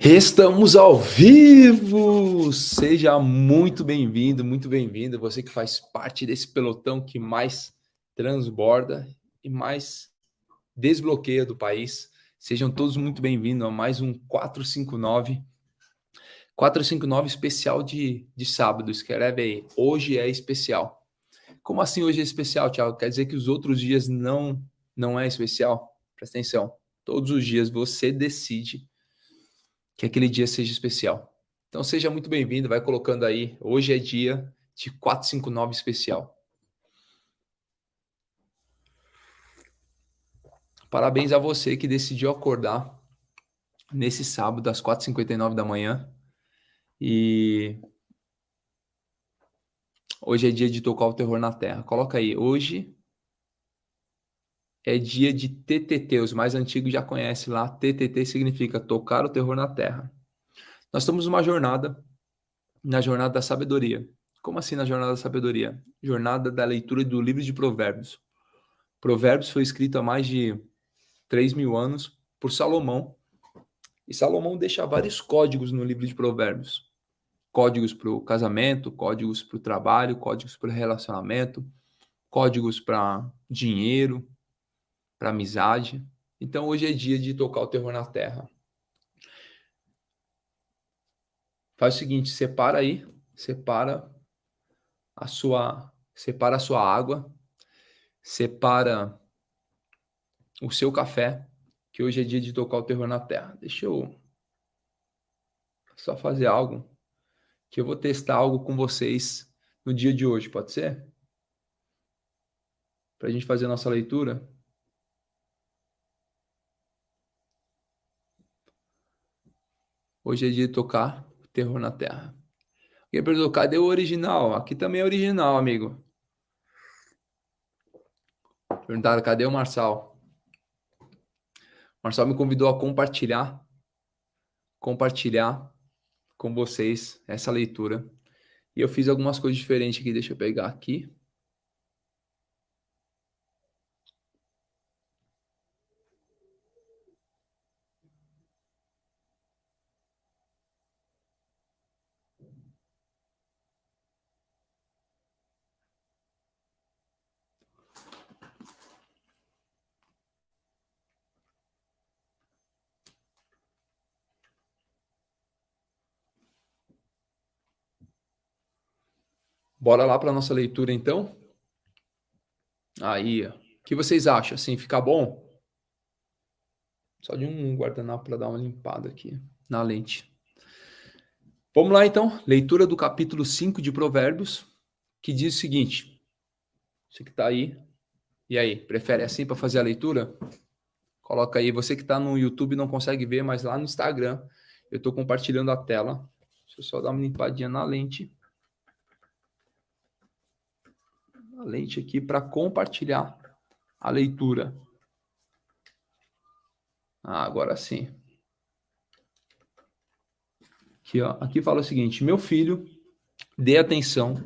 Estamos ao vivo! Seja muito bem-vindo, muito bem-vinda. Você que faz parte desse pelotão que mais transborda e mais desbloqueia do país. Sejam todos muito bem-vindos a mais um 459. 459 especial de sábado. Escreve aí, hoje é especial. Como assim hoje é especial, Thiago? Quer dizer que os outros dias não é especial? Presta atenção. Todos os dias você decide que aquele dia seja especial. Então seja muito bem-vindo, vai colocando aí, hoje é dia de 459 especial. Parabéns a você que decidiu acordar nesse sábado às 4h59 da manhã. E hoje é dia de tocar o terror na terra. Coloca aí, hoje é dia de TTT, os mais antigos já conhecem lá. TTT significa tocar o terror na terra. Nós estamos numa jornada, na jornada da sabedoria. Como assim na jornada da sabedoria? Jornada da leitura do livro de Provérbios. Provérbios foi escrito há mais de 3.000 anos por Salomão. E Salomão deixa vários códigos no livro de Provérbios. Códigos para o casamento, códigos para o trabalho, códigos para o relacionamento, códigos para dinheiro, para amizade. Então hoje é dia de tocar o terror na terra. Faz o seguinte, separa a sua água, separa o seu café, que hoje é dia de tocar o terror na terra. Deixa eu só fazer algo, que eu vou testar algo com vocês no dia de hoje, pode ser? Para a gente fazer a nossa leitura. Hoje é dia de tocar o terror na terra. Alguém perguntou, cadê o original? Aqui também é original, amigo. Perguntaram, cadê o Marçal? O Marçal me convidou a compartilhar com vocês essa leitura. E eu fiz algumas coisas diferentes aqui. Deixa eu pegar aqui. Bora lá para nossa leitura, então? Aí, ó. O que vocês acham? Assim, fica bom? Só de um guardanapo para dar uma limpada aqui na lente. Vamos lá, então. Leitura do capítulo 5 de Provérbios, que diz o seguinte. Você que está aí. E aí, prefere assim para fazer a leitura? Coloca aí. Você que está no YouTube não consegue ver, mas lá no Instagram eu estou compartilhando a tela. Deixa eu só dar uma limpadinha na lente. A lente aqui para compartilhar a leitura. Agora sim. Aqui, ó. Aqui fala o seguinte: meu filho, dê atenção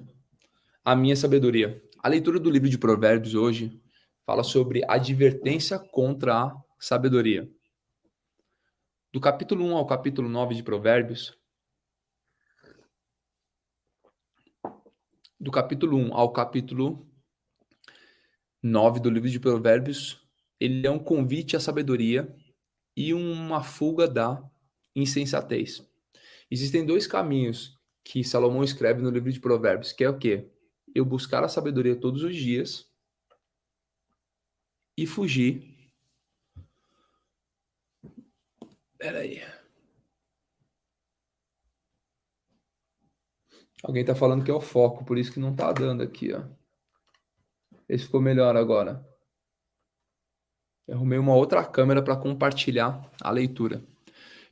à minha sabedoria. A leitura do livro de Provérbios hoje fala sobre advertência contra a sabedoria. Do capítulo 1 ao capítulo 9 de Provérbios, do capítulo 1 ao capítulo 9 do livro de Provérbios, ele é um convite à sabedoria e uma fuga da insensatez. Existem dois caminhos que Salomão escreve no livro de Provérbios, que é o quê? Eu buscar a sabedoria todos os dias e fugir. Peraí. Alguém tá falando que é o foco, por isso que não tá dando aqui, ó. Esse ficou melhor agora. Eu arrumei uma outra câmera para compartilhar a leitura.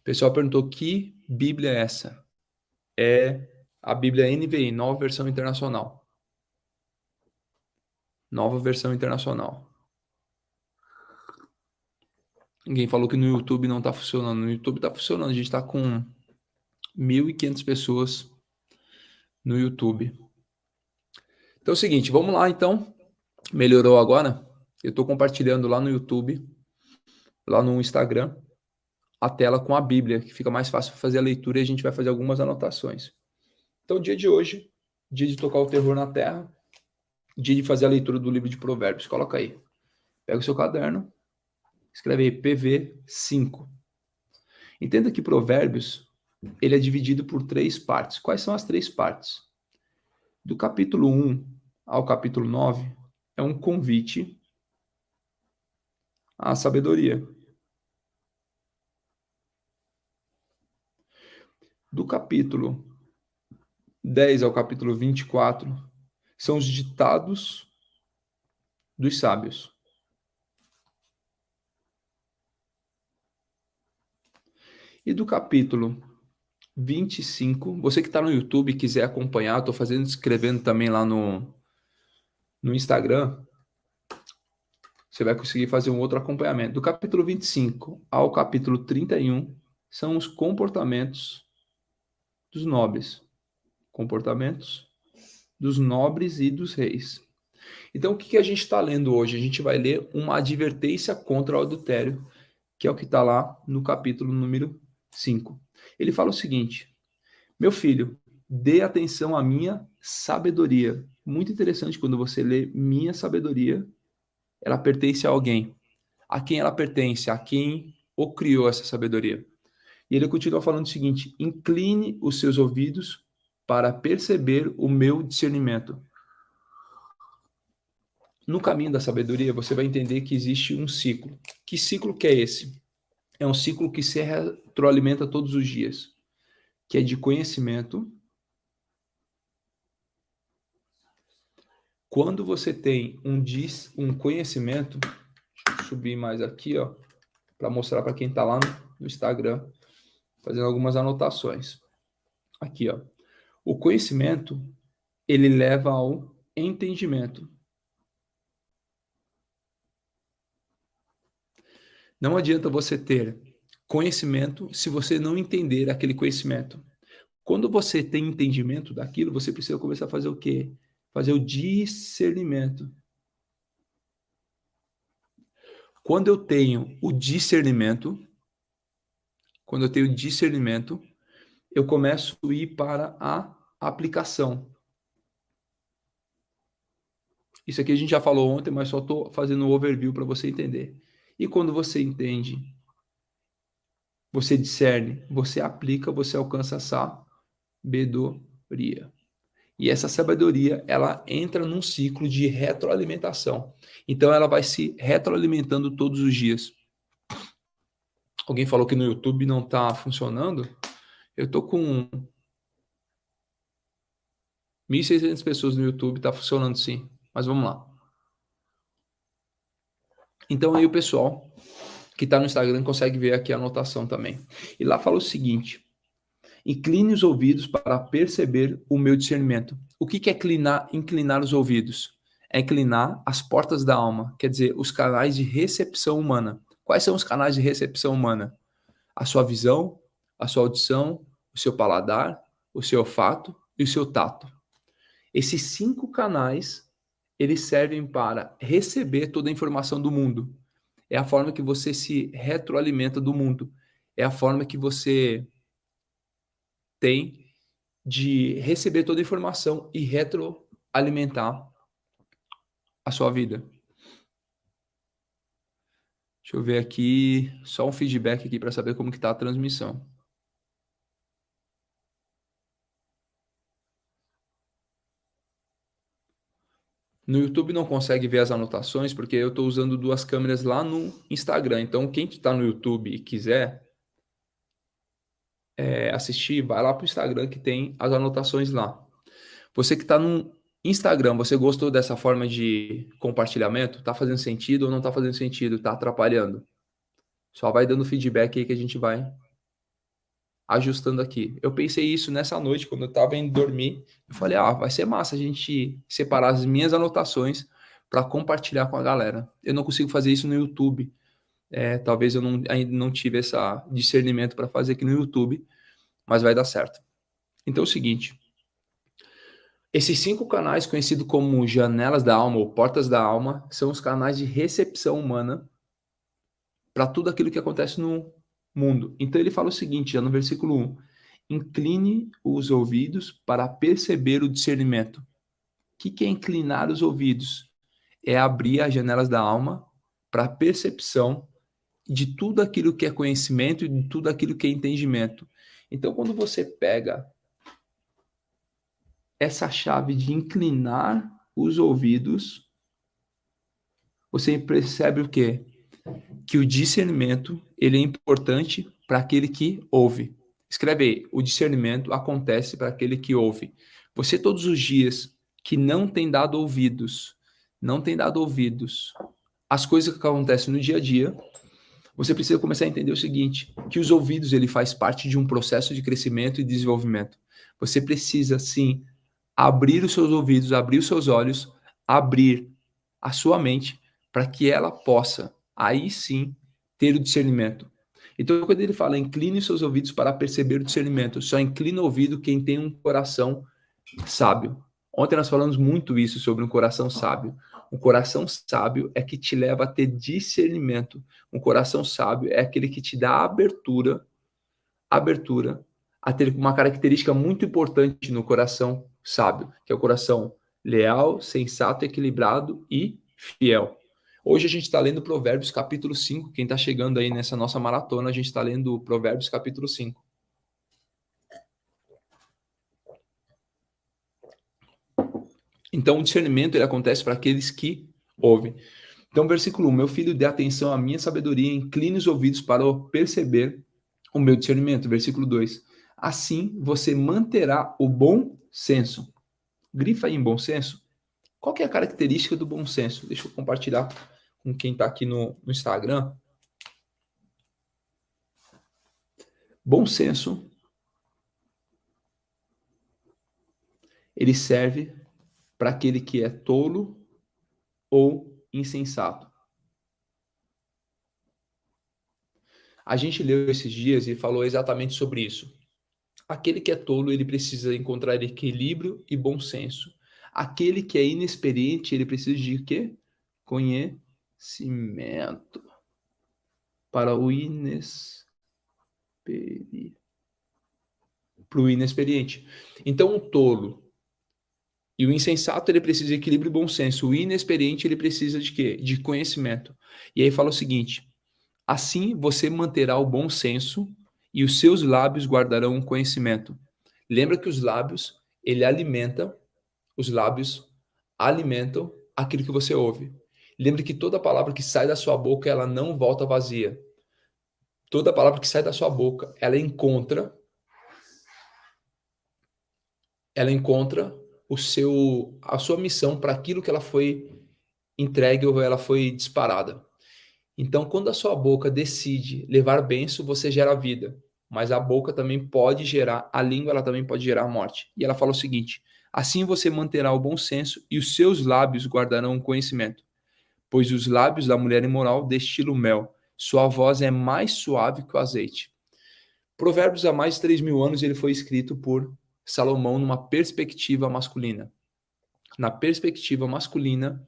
O pessoal perguntou que Bíblia é essa? É a Bíblia NVI, Nova Versão Internacional. Nova Versão Internacional. Ninguém falou que no YouTube não tá funcionando. No YouTube tá funcionando. A gente tá com 1.500 pessoas no YouTube. Então é o seguinte, vamos lá então. Melhorou agora? Eu tô compartilhando lá no YouTube, lá no Instagram, a tela com a Bíblia, que fica mais fácil fazer a leitura e a gente vai fazer algumas anotações. Então, dia de hoje, dia de tocar o terror na terra, dia de fazer a leitura do livro de Provérbios. Coloca aí. Pega o seu caderno, escreve aí PV 5. Entenda que Provérbios, ele é dividido por 3 partes. Quais são as 3 partes? Do capítulo 1 ao capítulo 9 é um convite à sabedoria. Do capítulo 10 ao capítulo 24 são os ditados dos sábios. E do capítulo 25, você que está no YouTube e quiser acompanhar, estou escrevendo também lá no Instagram, você vai conseguir fazer um outro acompanhamento. Do capítulo 25 ao capítulo 31 são os comportamentos dos nobres. Comportamentos dos nobres e dos reis. Então, o que a gente está lendo hoje? A gente vai ler uma advertência contra o adultério, que é o que está lá no capítulo número 5. Ele fala o seguinte: meu filho, dê atenção à minha sabedoria. Muito interessante quando você lê minha sabedoria, ela pertence a alguém. A quem ela pertence? A quem o criou essa sabedoria. E ele continua falando o seguinte: incline os seus ouvidos para perceber o meu discernimento. No caminho da sabedoria, você vai entender que existe um ciclo. Que ciclo que é esse? É um ciclo que se retroalimenta todos os dias, que é de conhecimento. Quando você tem um conhecimento, deixa eu subir mais aqui, ó, para mostrar para quem está lá no Instagram, fazendo algumas anotações. Aqui, ó. O conhecimento, ele leva ao entendimento. Não adianta você ter conhecimento se você não entender aquele conhecimento. Quando você tem entendimento daquilo, você precisa começar a fazer o quê? Fazer o discernimento. Quando eu tenho o discernimento, eu começo a ir para a aplicação. Isso aqui a gente já falou ontem, mas só estou fazendo um overview para você entender. E quando você entende, você discerne, você aplica, você alcança a sabedoria. E essa sabedoria, ela entra num ciclo de retroalimentação. Então, ela vai se retroalimentando todos os dias. Alguém falou que no YouTube não está funcionando. Eu estou com 1.600 pessoas no YouTube, está funcionando sim. Mas vamos lá. Então, aí o pessoal que está no Instagram consegue ver aqui a anotação também. E lá fala o seguinte: incline os ouvidos para perceber o meu discernimento. O que é inclinar os ouvidos? É inclinar as portas da alma, quer dizer, os canais de recepção humana. Quais são os canais de recepção humana? A sua visão, a sua audição, o seu paladar, o seu olfato e o seu tato. Esses 5 canais, eles servem para receber toda a informação do mundo. É a forma que você se retroalimenta do mundo. É a forma que você tem de receber toda a informação e retroalimentar a sua vida. Deixa eu ver aqui, só um feedback aqui para saber como que está a transmissão. No YouTube não consegue ver as anotações porque eu estou usando 2 câmeras lá no Instagram. Então, quem está no YouTube e quiser assistir, vai lá para o Instagram que tem as anotações lá. Você que está no Instagram, você gostou dessa forma de compartilhamento? Está fazendo sentido ou não está fazendo sentido? Está atrapalhando? Só vai dando feedback aí que a gente vai ajustando aqui. Eu pensei isso nessa noite, quando eu estava indo dormir. Eu falei, vai ser massa a gente separar as minhas anotações para compartilhar com a galera. Eu não consigo fazer isso no YouTube. Talvez eu ainda não tive esse discernimento para fazer aqui no YouTube, mas vai dar certo. Então é o seguinte: esses 5 canais, conhecidos como janelas da alma ou portas da alma, são os canais de recepção humana para tudo aquilo que acontece no mundo. Então ele fala o seguinte, já no versículo 1, incline os ouvidos para perceber o discernimento. O que é inclinar os ouvidos? É abrir as janelas da alma para a percepção de tudo aquilo que é conhecimento e de tudo aquilo que é entendimento. Então, quando você pega essa chave de inclinar os ouvidos, você percebe o quê? Que o discernimento ele é importante para aquele que ouve. Escreve aí, o discernimento acontece para aquele que ouve. Você todos os dias que não tem dado ouvidos às coisas que acontecem no dia a dia, você precisa começar a entender o seguinte, que os ouvidos ele faz parte de um processo de crescimento e desenvolvimento. Você precisa sim abrir os seus ouvidos, abrir os seus olhos, abrir a sua mente para que ela possa aí sim ter o discernimento. Então, quando ele fala incline os seus ouvidos para perceber o discernimento, só inclina o ouvido quem tem um coração sábio. Ontem nós falamos muito isso sobre um coração sábio. Um coração sábio é que te leva a ter discernimento. Um coração sábio é aquele que te dá abertura a ter uma característica muito importante no coração sábio, que é o coração leal, sensato, equilibrado e fiel. Hoje a gente está lendo Provérbios capítulo 5. Quem está chegando aí nessa nossa maratona, a gente está lendo Provérbios capítulo 5. Então, o discernimento ele acontece para aqueles que ouvem. Então, versículo 1, meu filho, dê atenção à minha sabedoria, incline os ouvidos para perceber o meu discernimento. Versículo 2, assim você manterá o bom senso. Grifa aí em bom senso. Qual que é a característica do bom senso? Deixa eu compartilhar com quem está aqui no Instagram. Bom senso, ele serve para aquele que é tolo ou insensato. A gente leu esses dias e falou exatamente sobre isso. Aquele que é tolo, ele precisa encontrar equilíbrio e bom senso. Aquele que é inexperiente, ele precisa de quê? Conhecimento. Para o inexperiente. Então, o tolo e o insensato, ele precisa de equilíbrio e bom senso. O inexperiente, ele precisa de quê? De conhecimento. E aí fala o seguinte, assim você manterá o bom senso e os seus lábios guardarão o conhecimento. Lembra que os lábios alimentam aquilo que você ouve. Lembre que toda palavra que sai da sua boca, ela não volta vazia. Toda palavra que sai da sua boca, ela encontra a sua missão para aquilo que ela foi entregue ou ela foi disparada. Então, quando a sua boca decide levar bênção, você gera vida. Mas a boca também pode gerar, a língua ela também pode gerar morte. E ela fala o seguinte, assim você manterá o bom senso e os seus lábios guardarão o conhecimento. Pois os lábios da mulher imoral destilam mel. Sua voz é mais suave que o azeite. Provérbios há mais de 3.000 anos ele foi escrito por Salomão numa perspectiva masculina. Na perspectiva masculina,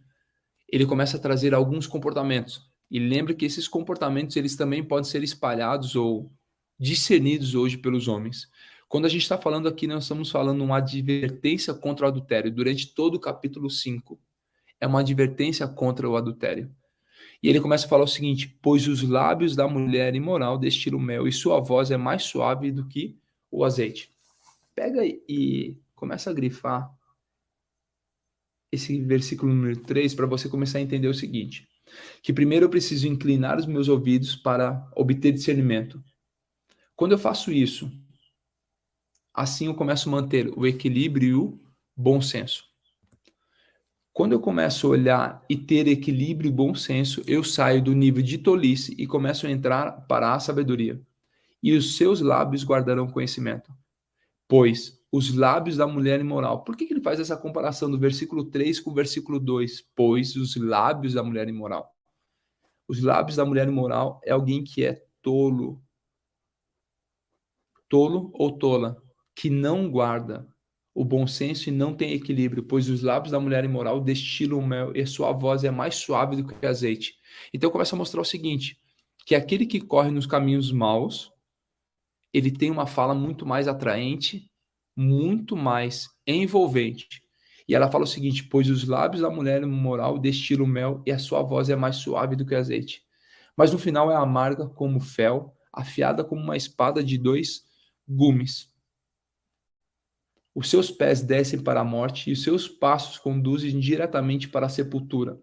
ele começa a trazer alguns comportamentos. E lembre que esses comportamentos eles também podem ser espalhados ou discernidos hoje pelos homens. Quando a gente está falando aqui, nós estamos falando uma advertência contra o adultério. Durante todo o capítulo 5, é uma advertência contra o adultério. E ele começa a falar o seguinte, pois os lábios da mulher imoral destilam mel e sua voz é mais suave do que o azeite. Pega e começa a grifar esse versículo número 3 para você começar a entender o seguinte, que primeiro eu preciso inclinar os meus ouvidos para obter discernimento. Quando eu faço isso, assim eu começo a manter o equilíbrio e o bom senso. Quando eu começo a olhar e ter equilíbrio e bom senso, eu saio do nível de tolice e começo a entrar para a sabedoria. E os seus lábios guardarão conhecimento. Pois os lábios da mulher imoral. Por que ele faz essa comparação do versículo 3 com o versículo 2? Pois os lábios da mulher imoral. Os lábios da mulher imoral é alguém que é tolo. Tolo ou tola, que não guarda o bom senso e não tem equilíbrio, pois os lábios da mulher imoral destilam mel e sua voz é mais suave do que o azeite. Então começa a mostrar o seguinte, que aquele que corre nos caminhos maus, ele tem uma fala muito mais atraente, muito mais envolvente. E ela fala o seguinte: pois os lábios da mulher imoral destilam mel e a sua voz é mais suave do que azeite. Mas no final é amarga como fel, afiada como uma espada de dois gumes. Os seus pés descem para a morte e os seus passos conduzem diretamente para a sepultura.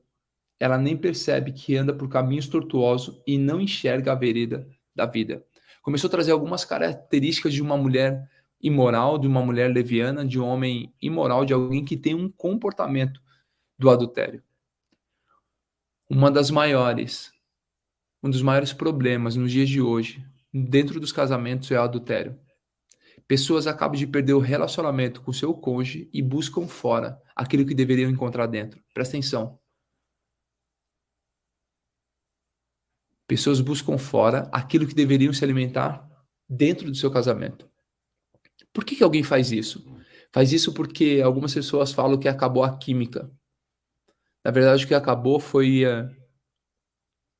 Ela nem percebe que anda por caminhos tortuosos e não enxerga a vereda da vida. Começou a trazer algumas características de uma mulher imoral, de uma mulher leviana, de um homem imoral, de alguém que tem um comportamento do adultério. Um dos maiores problemas nos dias de hoje, dentro dos casamentos, é o adultério. Pessoas acabam de perder o relacionamento com o seu cônjuge e buscam fora aquilo que deveriam encontrar dentro. Presta atenção. Pessoas buscam fora aquilo que deveriam se alimentar dentro do seu casamento. Por que alguém faz isso? Faz isso porque algumas pessoas falam que acabou a química. Na verdade, o que acabou foi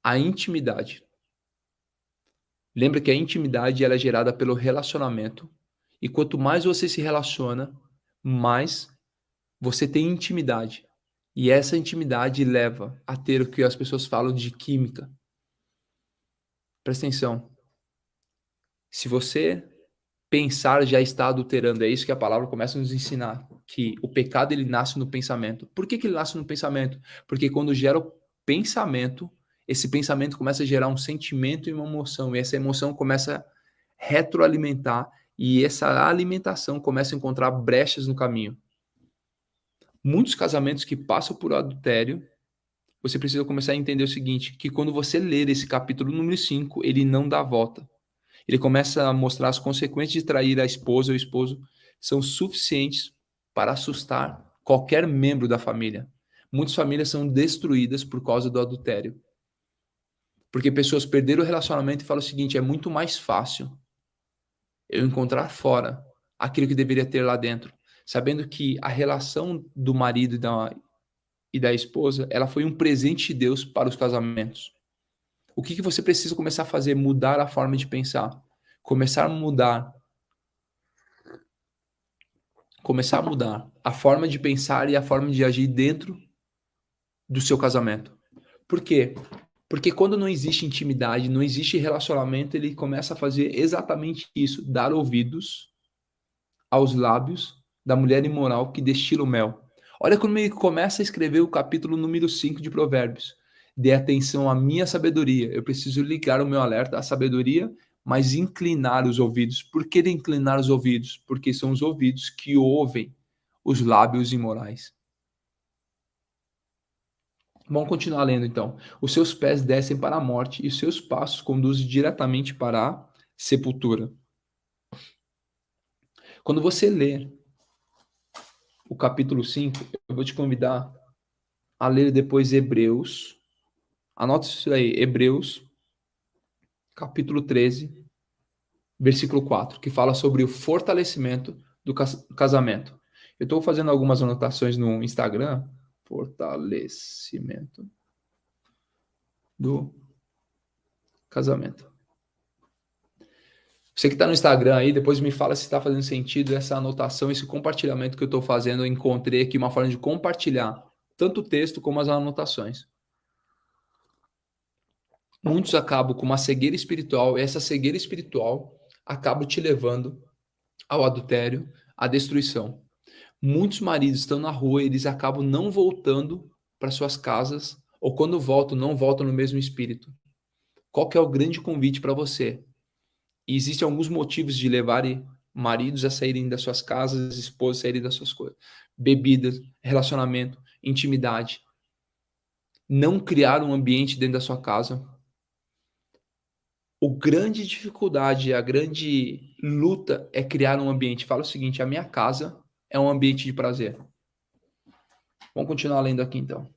a intimidade. Lembra que a intimidade ela é gerada pelo relacionamento. E quanto mais você se relaciona, mais você tem intimidade. E essa intimidade leva a ter o que as pessoas falam de química. Presta atenção. Se você pensar já está adulterando, é isso que a palavra começa a nos ensinar, que o pecado ele nasce no pensamento. Por que ele nasce no pensamento? Porque quando gera o pensamento, esse pensamento começa a gerar um sentimento e uma emoção, e essa emoção começa a retroalimentar, e essa alimentação começa a encontrar brechas no caminho. Muitos casamentos que passam por adultério, você precisa começar a entender o seguinte, que quando você ler esse capítulo número 5, ele não dá volta. Ele começa a mostrar as consequências de trair a esposa ou o esposo são suficientes para assustar qualquer membro da família. Muitas famílias são destruídas por causa do adultério. Porque pessoas perderam o relacionamento e falam o seguinte, é muito mais fácil eu encontrar fora aquilo que deveria ter lá dentro, sabendo que a relação do marido e da esposa, ela foi um presente de Deus para os casamentos. O que você precisa começar a fazer? Mudar a forma de pensar. Começar a mudar a forma de pensar e a forma de agir dentro do seu casamento. Por quê? Porque quando não existe intimidade, não existe relacionamento, ele começa a fazer exatamente isso, dar ouvidos aos lábios da mulher imoral que destila o mel. Olha como ele começa a escrever o capítulo número 5 de Provérbios. Dê atenção à minha sabedoria. Eu preciso ligar o meu alerta à sabedoria, mas inclinar os ouvidos. Por que inclinar os ouvidos? Porque são os ouvidos que ouvem os lábios imorais. Vamos continuar lendo então. Os seus pés descem para a morte e os seus passos conduzem diretamente para a sepultura. Quando você ler o capítulo 5, eu vou te convidar a ler depois Hebreus. Anota isso aí, Hebreus, capítulo 13, versículo 4, que fala sobre o fortalecimento do casamento. Eu estou fazendo algumas anotações no Instagram. Fortalecimento do casamento. Você que está no Instagram aí, depois me fala se está fazendo sentido essa anotação, esse compartilhamento que eu estou fazendo. Eu encontrei aqui uma forma de compartilhar tanto o texto como as anotações. Muitos acabam com uma cegueira espiritual, e essa cegueira espiritual acaba te levando ao adultério, à destruição. Muitos maridos estão na rua e eles acabam não voltando para suas casas, ou quando voltam, não voltam no mesmo espírito. Qual que é o grande convite para você? E existem alguns motivos de levarem maridos a saírem das suas casas, esposas a saírem das suas coisas. Bebidas, relacionamento, intimidade. Não criar um ambiente dentro da sua casa. A grande dificuldade, a grande luta é criar um ambiente. Fala o seguinte, a minha casa é um ambiente de prazer. Vamos continuar lendo aqui então.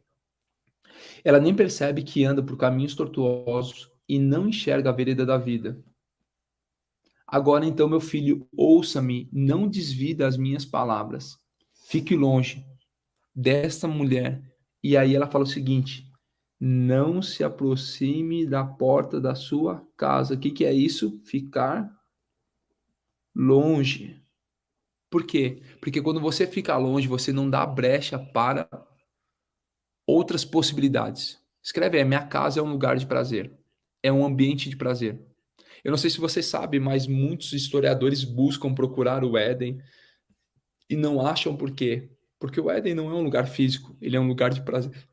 Ela nem percebe que anda por caminhos tortuosos e não enxerga a vereda da vida. Agora então, meu filho, ouça-me, não desvie das minhas palavras. Fique longe desta mulher. E aí ela fala o seguinte, Não se aproxime da porta da sua casa. O que que é isso? Ficar longe. Por quê? Porque quando você fica longe, você não dá brecha para outras possibilidades. Escreve aí, minha casa é um lugar de prazer. É um ambiente de prazer. Eu não sei se você sabe, mas muitos historiadores buscam procurar o Éden e não acham por quê? Porque o Éden não é um lugar físico, ele é um lugar de prazer.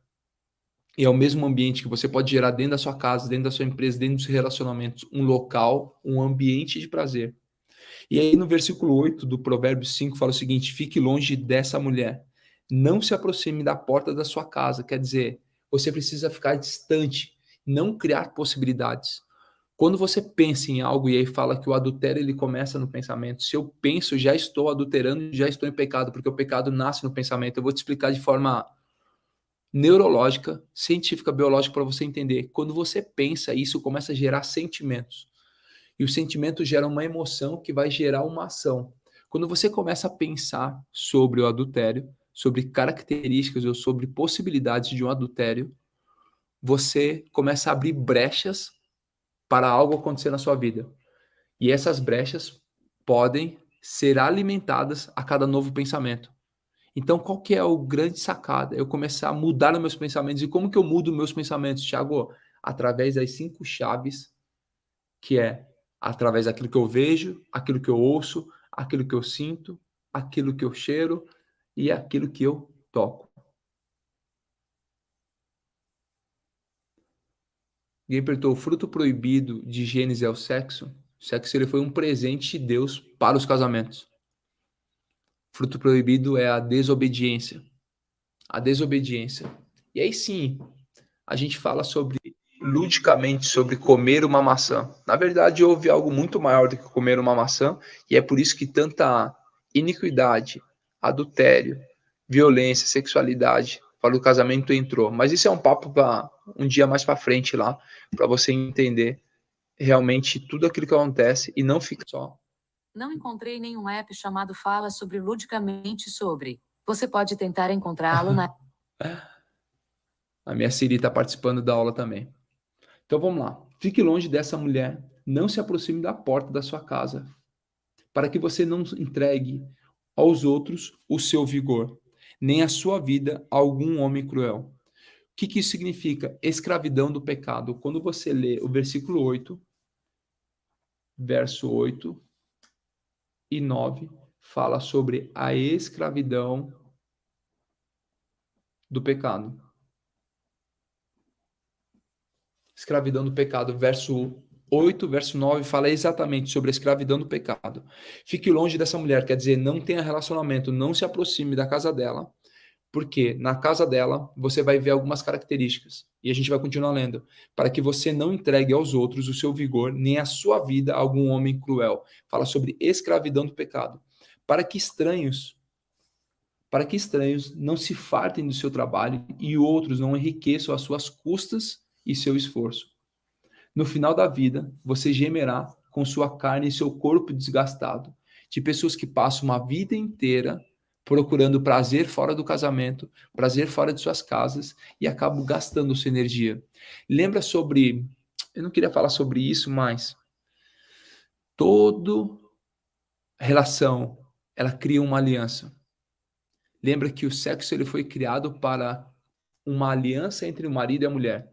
E é o mesmo ambiente que você pode gerar dentro da sua casa, dentro da sua empresa, dentro dos relacionamentos, um local, um ambiente de prazer. E aí no versículo 8 do Provérbios 5 fala o seguinte: fique longe dessa mulher, não se aproxime da porta da sua casa. Quer dizer, você precisa ficar distante, não criar possibilidades. Quando você pensa em algo e aí fala que o adultério ele começa no pensamento, se eu penso, já estou adulterando, já estou em pecado, porque o pecado nasce no pensamento. Eu vou te explicar de forma neurológica, científica, biológica para você entender. Quando você pensa, isso começa a gerar sentimentos. E o sentimento gera uma emoção que vai gerar uma ação. Quando você começa a pensar sobre o adultério, sobre características ou sobre possibilidades de um adultério, você começa a abrir brechas para algo acontecer na sua vida. E essas brechas podem ser alimentadas a cada novo pensamento. Então, qual que é o grande sacada? Eu começar a mudar os meus pensamentos. E como que eu mudo meus pensamentos, Thiago? Através das 5 chaves, que é através daquilo que eu vejo, aquilo que eu ouço, aquilo que eu sinto, aquilo que eu cheiro e aquilo que eu toco. Ninguém perguntou, o fruto proibido de Gênesis é o sexo? O sexo ele foi um presente de Deus para os casamentos. O fruto proibido é a desobediência. A desobediência. E aí sim, a gente fala sobre ludicamente sobre comer uma maçã. Na verdade, houve algo muito maior do que comer uma maçã, e é por isso que tanta iniquidade, adultério, violência, sexualidade para o casamento entrou. Mas isso é um papo para um dia mais para frente lá, para você entender realmente tudo aquilo que acontece e não ficar só. Não encontrei nenhum app chamado Fala sobre ludicamente sobre. Você pode tentar encontrá-lo na. A minha Siri está participando da aula também. Então vamos lá. Fique longe dessa mulher, não se aproxime da porta da sua casa, para que você não entregue aos outros o seu vigor, nem a sua vida a algum homem cruel. O que isso significa? Escravidão do pecado. Quando você lê o versículo 8, verso 8 e 9, fala sobre a escravidão do pecado. Escravidão do pecado, verso 8, verso 9, fala exatamente sobre a escravidão do pecado. Fique longe dessa mulher, quer dizer, não tenha relacionamento, não se aproxime da casa dela, porque na casa dela você vai ver algumas características. E a gente vai continuar lendo. Para que você não entregue aos outros o seu vigor, nem a sua vida a algum homem cruel. Fala sobre escravidão do pecado. Para que estranhos, para que estranhos não se fartem do seu trabalho e outros não enriqueçam às suas custas e seu esforço. No final da vida, você gemerá com sua carne e seu corpo desgastado, de pessoas que passam uma vida inteira procurando prazer fora do casamento, prazer fora de suas casas e acabam gastando sua energia. Lembra sobre, eu não queria falar sobre isso, mas toda relação, ela cria uma aliança. Lembra que o sexo ele foi criado para uma aliança entre o marido e a mulher.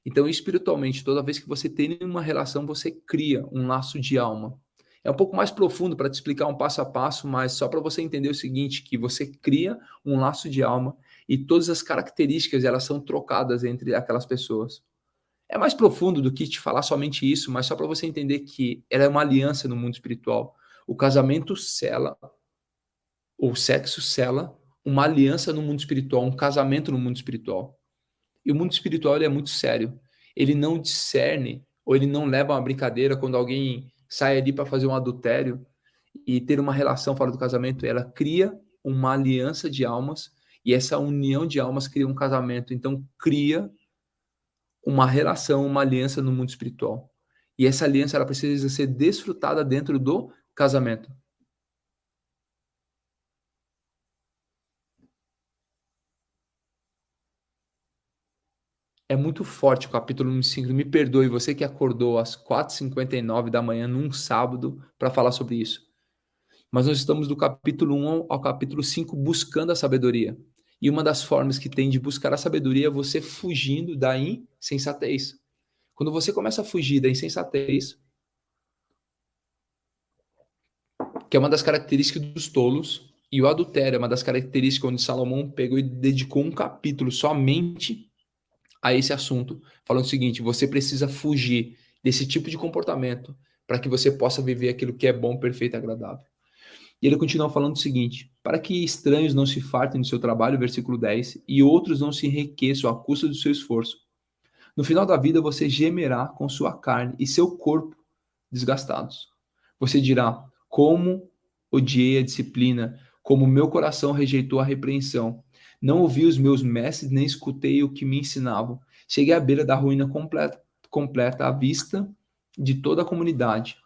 Então, espiritualmente, toda vez que você tem uma relação, você cria um laço de alma. É um pouco mais profundo para te explicar um passo a passo, mas só para você entender o seguinte, que você cria um laço de alma e todas as características elas são trocadas entre aquelas pessoas. É mais profundo do que te falar somente isso, mas só para você entender que ela é uma aliança no mundo espiritual. O casamento sela, o sexo sela uma aliança no mundo espiritual, um casamento no mundo espiritual. E o mundo espiritual ele é muito sério. Ele não discerne ou ele não leva uma brincadeira quando alguém sai ali para fazer um adultério e ter uma relação fora do casamento. Ela cria uma aliança de almas e essa união de almas cria um casamento. Então, cria uma relação, uma aliança no mundo espiritual. E essa aliança ela precisa ser desfrutada dentro do casamento. É muito forte o capítulo 5. Me perdoe, você que acordou às 4h59 da manhã num sábado para falar sobre isso. Mas nós estamos do capítulo 1 ao capítulo 5 buscando a sabedoria. E uma das formas que tem de buscar a sabedoria é você fugindo da insensatez. Quando você começa a fugir da insensatez, que é uma das características dos tolos, e o adultério é uma das características onde Salomão pegou e dedicou um capítulo somente a esse assunto, falando o seguinte: você precisa fugir desse tipo de comportamento para que você possa viver aquilo que é bom, perfeito e agradável. E ele continua falando o seguinte: para que estranhos não se fartem do seu trabalho, versículo 10, e outros não se enriqueçam à custa do seu esforço. No final da vida você gemerá com sua carne e seu corpo desgastados. Você dirá: como odiei a disciplina, como meu coração rejeitou a repreensão. Não ouvi os meus mestres, nem escutei o que me ensinavam. Cheguei à beira da ruína completa à vista de toda a comunidade.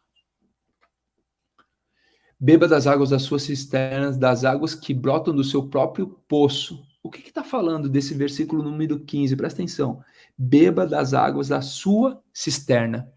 Beba das águas das suas cisternas, das águas que brotam do seu próprio poço. O que está falando desse versículo número 15? Presta atenção. Beba das águas da sua cisterna,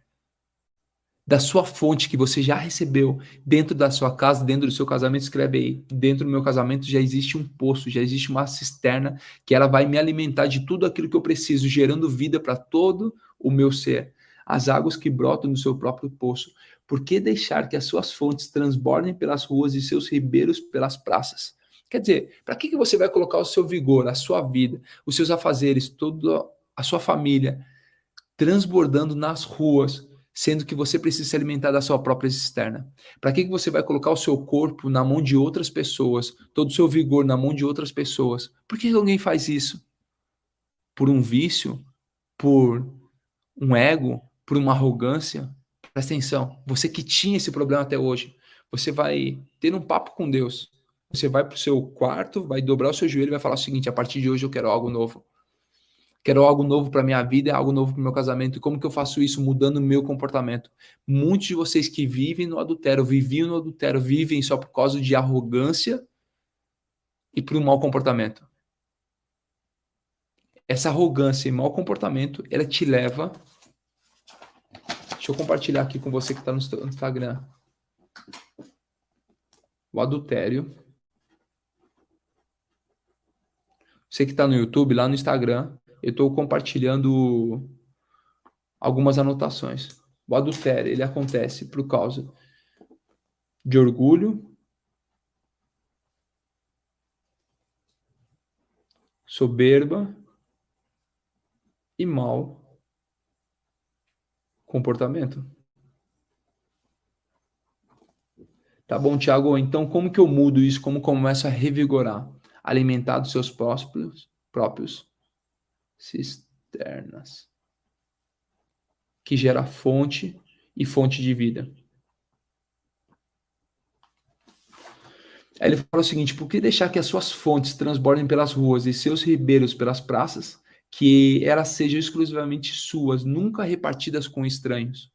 da sua fonte que você já recebeu dentro da sua casa, dentro do seu casamento. Escreve aí: dentro do meu casamento já existe um poço, já existe uma cisterna que ela vai me alimentar de tudo aquilo que eu preciso, gerando vida para todo o meu ser. As águas que brotam do seu próprio poço. Por que deixar que as suas fontes transbordem pelas ruas e seus ribeiros pelas praças? Quer dizer, para que você vai colocar o seu vigor, a sua vida, os seus afazeres, toda a sua família transbordando nas ruas, sendo que você precisa se alimentar da sua própria cisterna? Para que você vai colocar o seu corpo na mão de outras pessoas, todo o seu vigor na mão de outras pessoas? Por que alguém faz isso? Por um vício? Por um ego? Por uma arrogância? Presta atenção, você que tinha esse problema até hoje, você vai ter um papo com Deus. Você vai para o seu quarto, vai dobrar o seu joelho e vai falar o seguinte: a partir de hoje eu quero algo novo. Quero algo novo para minha vida, algo novo para o meu casamento. E como que eu faço isso? Mudando o meu comportamento. Muitos de vocês que vivem no adultério, viviam no adultério, vivem só por causa de arrogância e por um mau comportamento. Essa arrogância e mau comportamento, ela te leva... Deixa eu compartilhar aqui com você que está no Instagram. O adultério. Você que está no YouTube, lá no Instagram, eu estou compartilhando algumas anotações. O adultério, ele acontece por causa de orgulho, soberba e mau comportamento. Tá bom, Thiago? Então, como que eu mudo isso? Como começo a revigorar? Alimentar dos seus próprios cisternas, que gera fonte e fonte de vida. Aí ele fala o seguinte: por que deixar que as suas fontes transbordem pelas ruas e seus ribeiros pelas praças, que elas sejam exclusivamente suas, nunca repartidas com estranhos?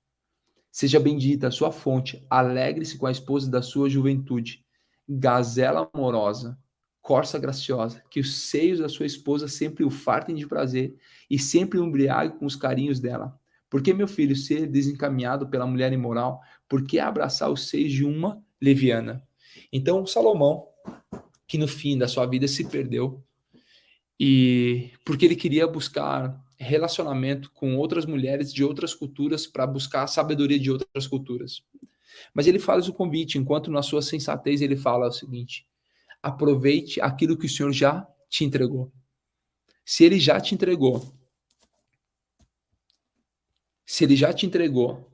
Seja bendita a sua fonte, alegre-se com a esposa da sua juventude, gazela amorosa, corça graciosa, que os seios da sua esposa sempre o fartem de prazer e sempre o embriague com os carinhos dela. Por que, meu filho, ser desencaminhado pela mulher imoral? Por que abraçar os seios de uma leviana? Então, Salomão, que no fim da sua vida se perdeu, e porque ele queria buscar relacionamento com outras mulheres de outras culturas para buscar a sabedoria de outras culturas. Mas ele faz o convite, enquanto na sua sensatez ele fala o seguinte: aproveite aquilo que o Senhor já te entregou. Se ele já te entregou,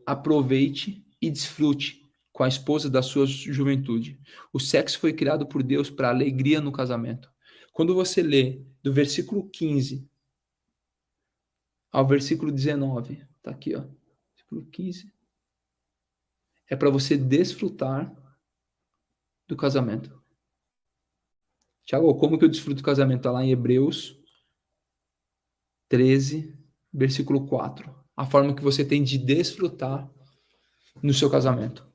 aproveite e desfrute com a esposa da sua juventude. O sexo foi criado por Deus para alegria no casamento. Quando você lê do versículo 15 ao versículo 19, tá aqui, ó, versículo 15, é para você desfrutar do casamento. Tiago, como que eu desfruto do casamento? Está lá em Hebreus 13, versículo 4. A forma que você tem de desfrutar no seu casamento.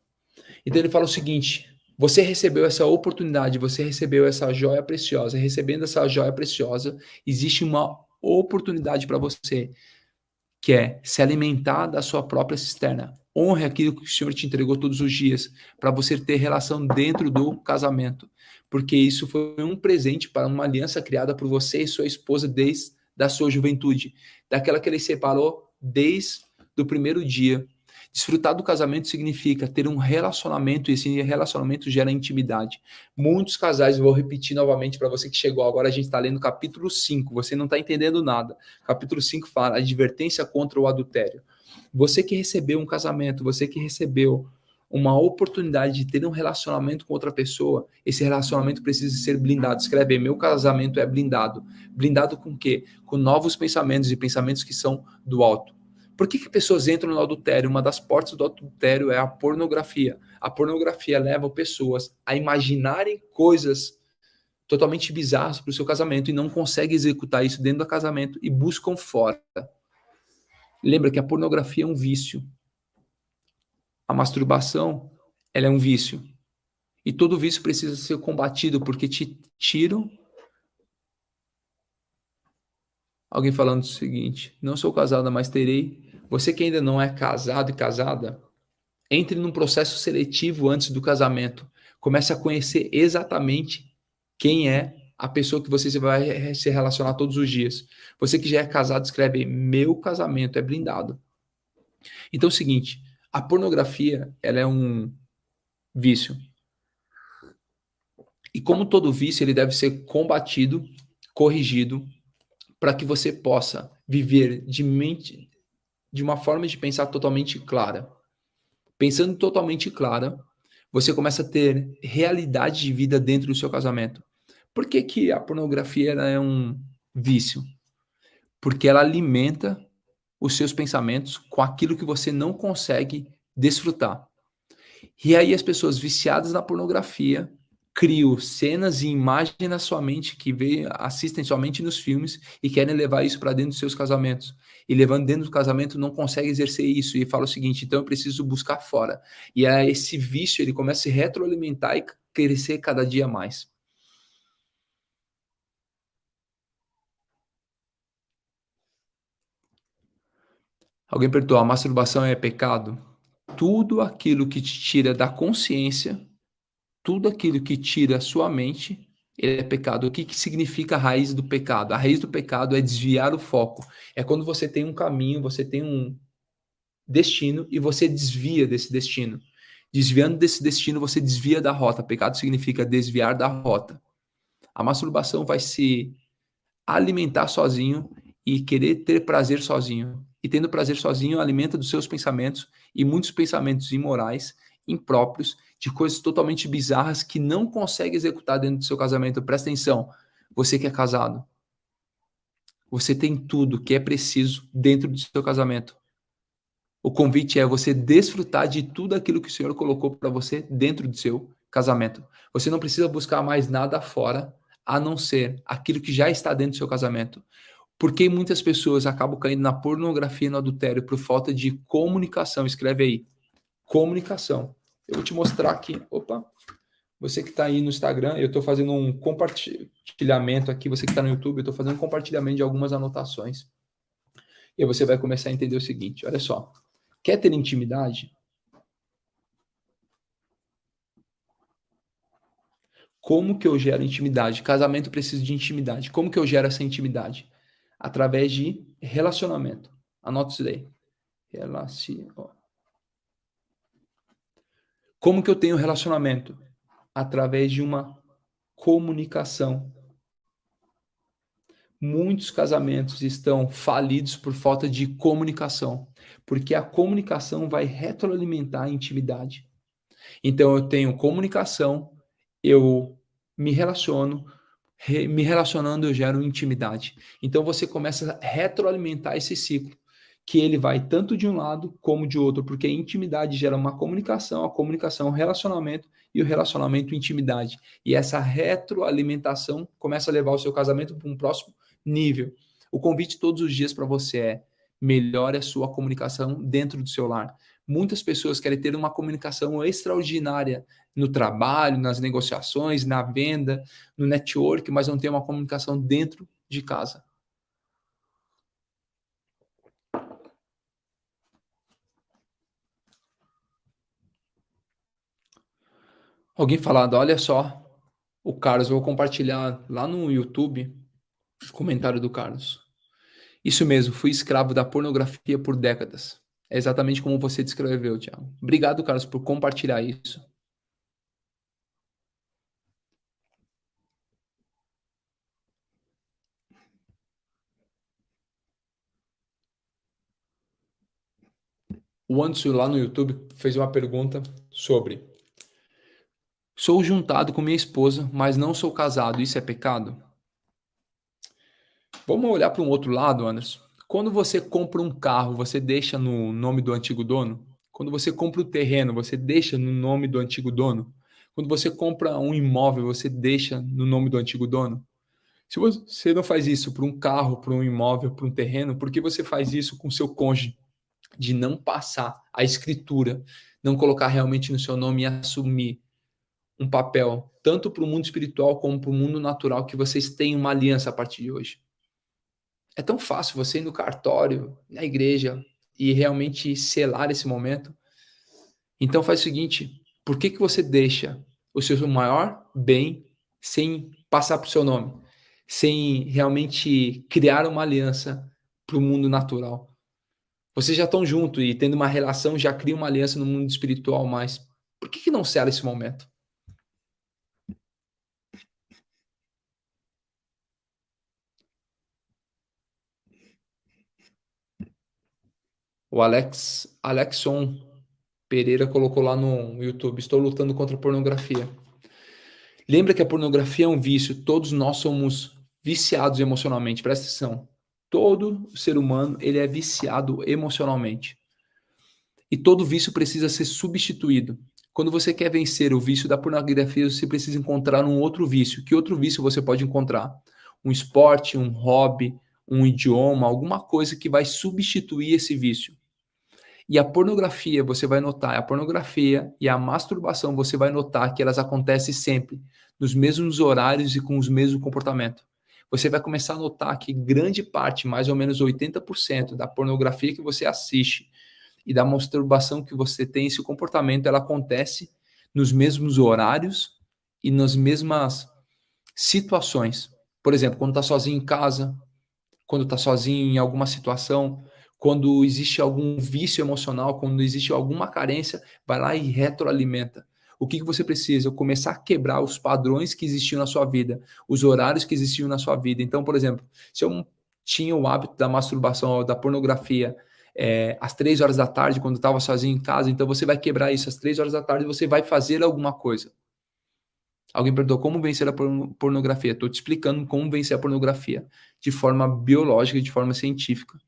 Então ele fala o seguinte: você recebeu essa oportunidade, você recebeu essa joia preciosa. Recebendo essa joia preciosa, existe uma oportunidade para você, que é se alimentar da sua própria cisterna. Honre aquilo que o Senhor te entregou todos os dias, para você ter relação dentro do casamento. Porque isso foi um presente para uma aliança criada por você e sua esposa desde a sua juventude. Daquela que ele separou desde o primeiro dia. Desfrutar do casamento significa ter um relacionamento, e esse relacionamento gera intimidade. Muitos casais, vou repetir novamente para você que chegou agora, a gente está lendo capítulo 5, você não está entendendo nada. Capítulo 5 fala advertência contra o adultério. Você que recebeu um casamento, você que recebeu uma oportunidade de ter um relacionamento com outra pessoa, esse relacionamento precisa ser blindado. Escreve aí, meu casamento é blindado. Blindado com o quê? Com novos pensamentos e pensamentos que são do alto. Por que pessoas entram no adultério? Uma das portas do adultério é a pornografia. A pornografia leva pessoas a imaginarem coisas totalmente bizarras para o seu casamento e não conseguem executar isso dentro do casamento e buscam fora. Lembra que a pornografia é um vício. A masturbação, ela é um vício. E todo vício precisa ser combatido porque te tiram. Alguém falando o seguinte, não sou casada, mas terei. Você que ainda não é casado e casada, entre num processo seletivo antes do casamento. Comece a conhecer exatamente quem é a pessoa que você vai se relacionar todos os dias. Você que já é casado, escreve, meu casamento é blindado. Então é o seguinte, a pornografia, ela é um vício. E como todo vício, ele deve ser combatido, corrigido, para que você possa viver de uma forma de pensar totalmente clara. Pensando totalmente clara, você começa a ter realidade de vida dentro do seu casamento. Por que que a pornografia é um vício? Porque ela alimenta os seus pensamentos com aquilo que você não consegue desfrutar. E aí as pessoas viciadas na pornografia criam cenas e imagens na sua mente que assistem somente nos filmes e querem levar isso para dentro dos seus casamentos. E levando dentro do casamento não consegue exercer isso e fala o seguinte, então eu preciso buscar fora. E aí esse vício ele começa a se retroalimentar e crescer cada dia mais. Alguém perguntou, a masturbação é pecado? Tudo aquilo que te tira da consciência, tudo aquilo que tira a sua mente, ele é pecado. O que significa a raiz do pecado? A raiz do pecado é desviar o foco. É quando você tem um caminho, você tem um destino e você desvia desse destino. Desviando desse destino, você desvia da rota. Pecado significa desviar da rota. A masturbação vai se alimentar sozinho e querer ter prazer sozinho. E tendo prazer sozinho, alimenta dos seus pensamentos e muitos pensamentos imorais, impróprios, de coisas totalmente bizarras que não consegue executar dentro do seu casamento. Presta atenção, você que é casado, você tem tudo que é preciso dentro do seu casamento. O convite é você desfrutar de tudo aquilo que o Senhor colocou para você dentro do seu casamento. Você não precisa buscar mais nada fora, a não ser aquilo que já está dentro do seu casamento. Porque muitas pessoas acabam caindo na pornografia e no adultério por falta de comunicação. Escreve aí, comunicação. Eu vou te mostrar aqui. Opa, você que está aí no Instagram, eu estou fazendo um compartilhamento aqui. Você que está no YouTube, eu estou fazendo um compartilhamento de algumas anotações. E aí você vai começar a entender o seguinte, olha só. Quer ter intimidade? Como que eu gero intimidade? Casamento precisa de intimidade. Como que eu gero essa intimidade? Através de relacionamento. Anota isso daí. Como que eu tenho relacionamento? Através de uma comunicação. Muitos casamentos estão falidos por falta de comunicação, porque a comunicação vai retroalimentar a intimidade. Então eu tenho comunicação, eu me relaciono, me relacionando eu gero intimidade. Então você começa a retroalimentar esse ciclo, que ele vai tanto de um lado como de outro, porque a intimidade gera uma comunicação, a comunicação relacionamento e o relacionamento intimidade. E essa retroalimentação começa a levar o seu casamento para um próximo nível. O convite todos os dias para você é melhore a sua comunicação dentro do seu lar. Muitas pessoas querem ter uma comunicação extraordinária no trabalho, nas negociações, na venda, no network, mas não tem uma comunicação dentro de casa. Alguém falando, olha só, o Carlos, eu vou compartilhar lá no YouTube o comentário do Carlos. Isso mesmo, fui escravo da pornografia por décadas. É exatamente como você descreveu, Thiago. Obrigado, Carlos, por compartilhar isso. O Anderson lá no YouTube fez uma pergunta sobre: sou juntado com minha esposa, mas não sou casado, isso é pecado? Vamos olhar para um outro lado, Anderson. Quando você compra um carro, você deixa no nome do antigo dono? Quando você compra o terreno, você deixa no nome do antigo dono? Quando você compra um imóvel, você deixa no nome do antigo dono? Se você não faz isso para um carro, para um imóvel, para um terreno, por que você faz isso com seu cônjuge? De não passar a escritura, não colocar realmente no seu nome e assumir um papel, tanto para o mundo espiritual como para o mundo natural, que vocês têm uma aliança a partir de hoje. É tão fácil você ir no cartório, na igreja, e realmente selar esse momento. Então faz o seguinte, por que você deixa o seu maior bem sem passar para o seu nome? Sem realmente criar uma aliança para o mundo natural? Vocês já estão juntos e tendo uma relação, já cria uma aliança no mundo espiritual, mas por que não sela esse momento? O Alexson Pereira colocou lá no YouTube: estou lutando contra a pornografia. Lembra que a pornografia é um vício, todos nós somos viciados emocionalmente, presta atenção. Todo ser humano ele é viciado emocionalmente. E todo vício precisa ser substituído. Quando você quer vencer o vício da pornografia, você precisa encontrar um outro vício. Que outro vício você pode encontrar? Um esporte, um hobby, um idioma, alguma coisa que vai substituir esse vício. E a pornografia, você vai notar, a pornografia e a masturbação, você vai notar que elas acontecem sempre, nos mesmos horários e com os mesmos comportamentos. Você vai começar a notar que grande parte, mais ou menos 80% da pornografia que você assiste e da masturbação que você tem, esse comportamento, ela acontece nos mesmos horários e nas mesmas situações. Por exemplo, quando está sozinho em casa, quando está sozinho em alguma situação, quando existe algum vício emocional, quando existe alguma carência, vai lá e retroalimenta. O que você precisa? Começar a quebrar os padrões que existiam na sua vida, os horários que existiam na sua vida. Então, por exemplo, se eu tinha o hábito da masturbação ou da pornografia às 3 horas da tarde, quando estava sozinho em casa, então você vai quebrar isso às 3 horas da tarde, você vai fazer alguma coisa. Alguém perguntou como vencer a pornografia. Estou te explicando como vencer a pornografia de forma biológica e de forma científica.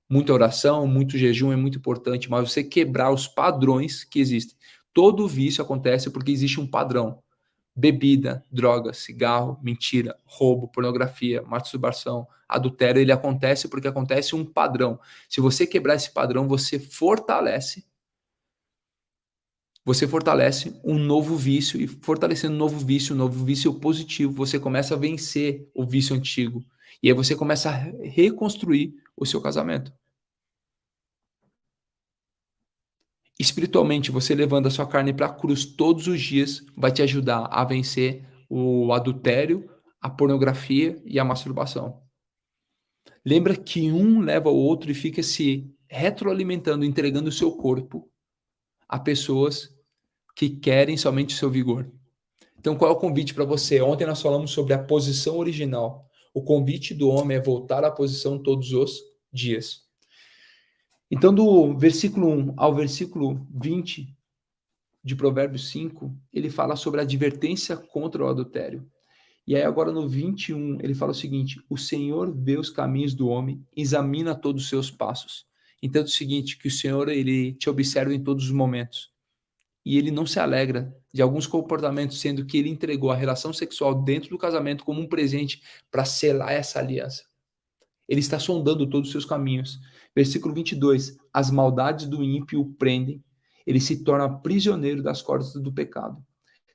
Muita oração, muito jejum é muito importante, mas você quebrar os padrões que existem. Todo vício acontece porque existe um padrão. Bebida, droga, cigarro, mentira, roubo, pornografia, masturbação, adultério, ele acontece porque acontece um padrão. Se você quebrar esse padrão, você fortalece um novo vício, e fortalecendo um novo vício positivo, você começa a vencer o vício antigo. E aí você começa a reconstruir o seu casamento. Espiritualmente, você levando a sua carne para a cruz todos os dias vai te ajudar a vencer o adultério, a pornografia e a masturbação. Lembra que um leva o outro e fica se retroalimentando, entregando o seu corpo a pessoas que querem somente o seu vigor. Então, qual é o convite para você? Ontem nós falamos sobre a posição original. O convite do homem é voltar à posição todos os dias. Então, do versículo 1 ao versículo 20 de Provérbios 5, ele fala sobre a advertência contra o adultério. E aí agora no 21, ele fala o seguinte: o Senhor vê os caminhos do homem, examina todos os seus passos. Então é o seguinte, que o Senhor ele te observa em todos os momentos. E ele não se alegra de alguns comportamentos, sendo que ele entregou a relação sexual dentro do casamento como um presente para selar essa aliança. Ele está sondando todos os seus caminhos. Versículo 22, as maldades do ímpio o prendem, ele se torna prisioneiro das cordas do pecado.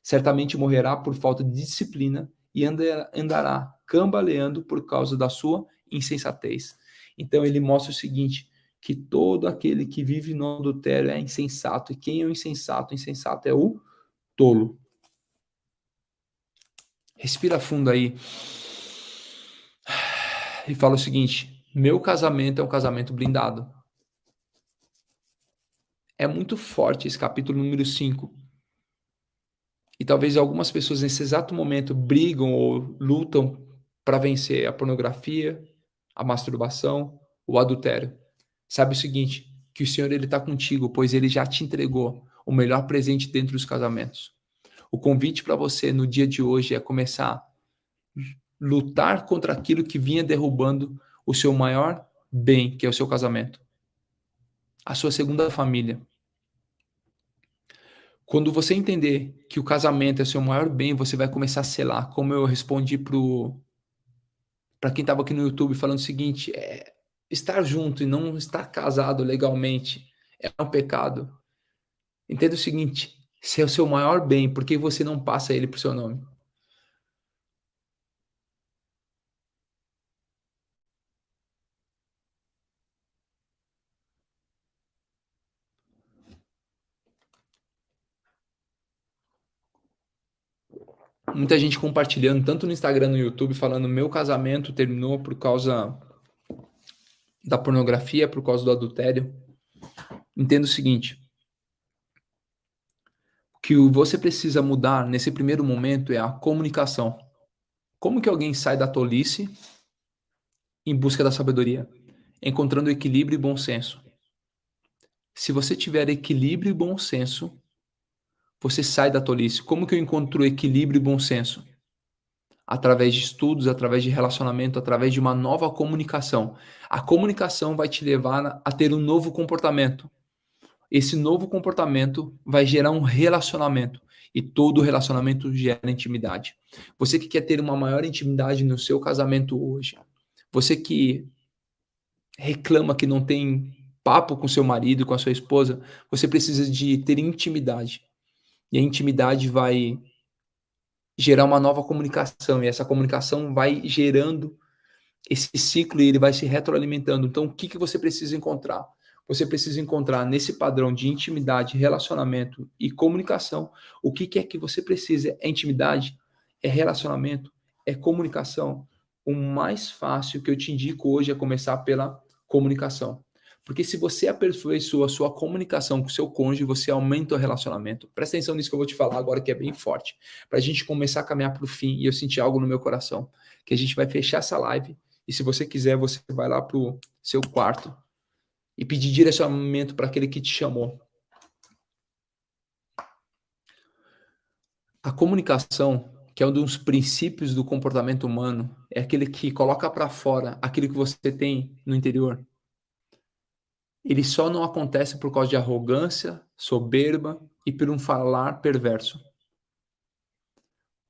Certamente morrerá por falta de disciplina e andará cambaleando por causa da sua insensatez. Então ele mostra o seguinte, que todo aquele que vive no adultério é insensato. E quem é o insensato? O insensato é o tolo. Respira fundo aí. E fala o seguinte: meu casamento é um casamento blindado. É muito forte esse capítulo número 5. E talvez algumas pessoas nesse exato momento brigam ou lutam para vencer a pornografia, a masturbação, o adultério. Sabe o seguinte, que o Senhor ele está contigo, pois ele já te entregou o melhor presente dentro dos casamentos. O convite para você no dia de hoje é começar a lutar contra aquilo que vinha derrubando o seu maior bem, que é o seu casamento. A sua segunda família. Quando você entender que o casamento é seu maior bem, você vai começar a selar, como eu respondi para quem estava aqui no YouTube falando o seguinte, estar junto e não estar casado legalmente é um pecado. Entenda o seguinte, se é o seu maior bem, por que você não passa ele para o seu nome? Muita gente compartilhando, tanto no Instagram, no YouTube, falando meu casamento terminou por causa da pornografia, por causa do adultério. Entenda o seguinte, o que você precisa mudar nesse primeiro momento é a comunicação. Como que alguém sai da tolice em busca da sabedoria? Encontrando equilíbrio e bom senso. Se você tiver equilíbrio e bom senso, você sai da tolice. Como que eu encontro equilíbrio e bom senso? Através de estudos, através de relacionamento, através de uma nova comunicação. A comunicação vai te levar a ter um novo comportamento. Esse novo comportamento vai gerar um relacionamento. E todo relacionamento gera intimidade. Você que quer ter uma maior intimidade no seu casamento hoje, você que reclama que não tem papo com seu marido, com a sua esposa, você precisa de ter intimidade. E a intimidade vai gerar uma nova comunicação, e essa comunicação vai gerando esse ciclo e ele vai se retroalimentando. Então, o que, que você precisa encontrar? Você precisa encontrar nesse padrão de intimidade, relacionamento e comunicação, o que, que é que você precisa? É intimidade? É relacionamento? É comunicação? O mais fácil que eu te indico hoje é começar pela comunicação. Porque se você aperfeiçoa a sua comunicação com o seu cônjuge, você aumenta o relacionamento. Presta atenção nisso que eu vou te falar agora, que é bem forte. Para a gente começar a caminhar para o fim, e eu senti algo no meu coração, que a gente vai fechar essa live, e se você quiser, você vai lá para o seu quarto e pedir direcionamento para aquele que te chamou. A comunicação, que é um dos princípios do comportamento humano, é aquele que coloca para fora aquilo que você tem no interior. Ele só não acontece por causa de arrogância, soberba e por um falar perverso.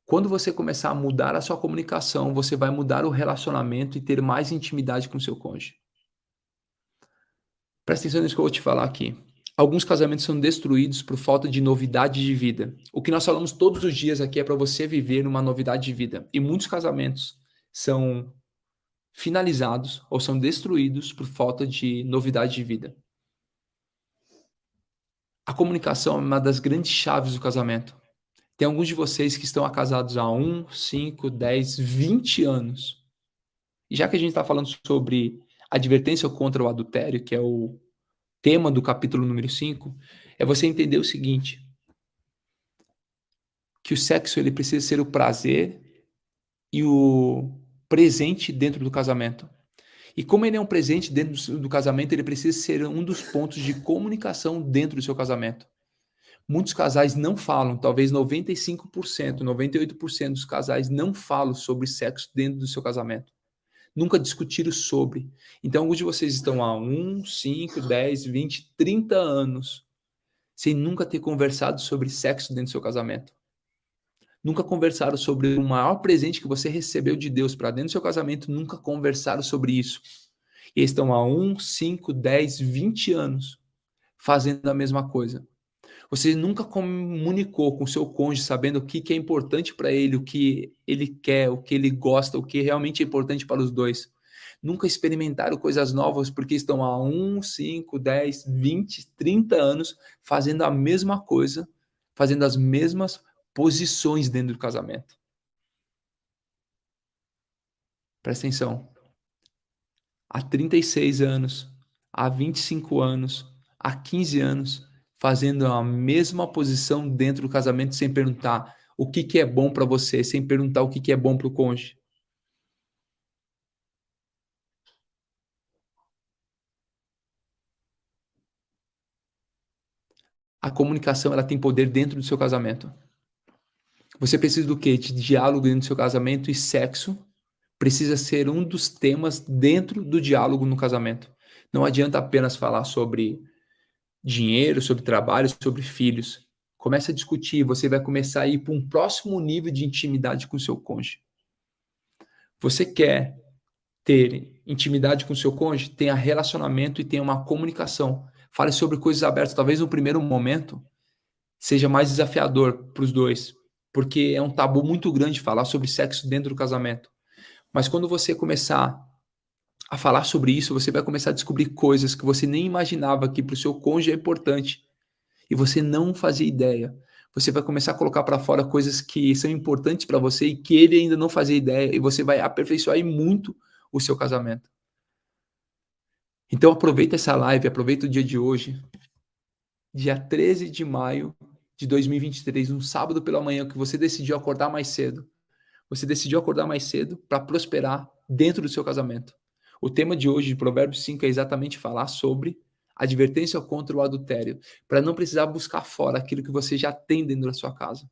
Quando você começar a mudar a sua comunicação, você vai mudar o relacionamento e ter mais intimidade com o seu cônjuge. Presta atenção nisso que eu vou te falar aqui. Alguns casamentos são destruídos por falta de novidade de vida. O que nós falamos todos os dias aqui é para você viver uma novidade de vida. E muitos casamentos são finalizados ou são destruídos por falta de novidade de vida. A comunicação é uma das grandes chaves do casamento. Tem alguns de vocês que estão casados há 1, 5, 10, 20 anos. E já que a gente está falando sobre advertência contra o adultério, que é o tema do capítulo número 5, é você entender o seguinte, que o sexo ele precisa ser o prazer e o presente dentro do casamento. E como ele é um presente dentro do casamento, ele precisa ser um dos pontos de comunicação dentro do seu casamento. Muitos casais não falam, talvez 95%, 98% dos casais não falam sobre sexo dentro do seu casamento. Nunca discutiram sobre. Então, alguns de vocês estão há 1, 5, 10, 20, 30 anos sem nunca ter conversado sobre sexo dentro do seu casamento. Nunca conversaram sobre o maior presente que você recebeu de Deus para dentro do seu casamento, nunca conversaram sobre isso. E estão há 1, 5, 10, 20 anos fazendo a mesma coisa. Você nunca comunicou com o seu cônjuge sabendo o que é importante para ele, o que ele quer, o que ele gosta, o que realmente é importante para os dois. Nunca experimentaram coisas novas porque estão há 1, 5, 10, 20, 30 anos fazendo a mesma coisa, fazendo as mesmas posições dentro do casamento. Presta atenção. Há 36 anos, há 25 anos, há 15 anos, fazendo a mesma posição dentro do casamento sem perguntar o que é bom para você, sem perguntar o que é bom para o cônjuge. A comunicação, ela tem poder dentro do seu casamento. Você precisa do quê? De diálogo dentro do seu casamento, e sexo precisa ser um dos temas dentro do diálogo no casamento. Não adianta apenas falar sobre dinheiro, sobre trabalho, sobre filhos. Comece a discutir, você vai começar a ir para um próximo nível de intimidade com o seu cônjuge. Você quer ter intimidade com o seu cônjuge? Tenha relacionamento e tenha uma comunicação. Fale sobre coisas abertas. Talvez no primeiro momento seja mais desafiador para os dois, porque é um tabu muito grande falar sobre sexo dentro do casamento. Mas quando você começar a falar sobre isso, você vai começar a descobrir coisas que você nem imaginava que para o seu cônjuge é importante e você não fazia ideia. Você vai começar a colocar para fora coisas que são importantes para você e que ele ainda não fazia ideia, e você vai aperfeiçoar muito o seu casamento. Então aproveita essa live, aproveita o dia de hoje, dia 13 de maio de 2023, um sábado pela manhã, que você decidiu acordar mais cedo. Você decidiu acordar mais cedo para prosperar dentro do seu casamento. O tema de hoje, de Provérbios 5, é exatamente falar sobre advertência contra o adultério, para não precisar buscar fora aquilo que você já tem dentro da sua casa.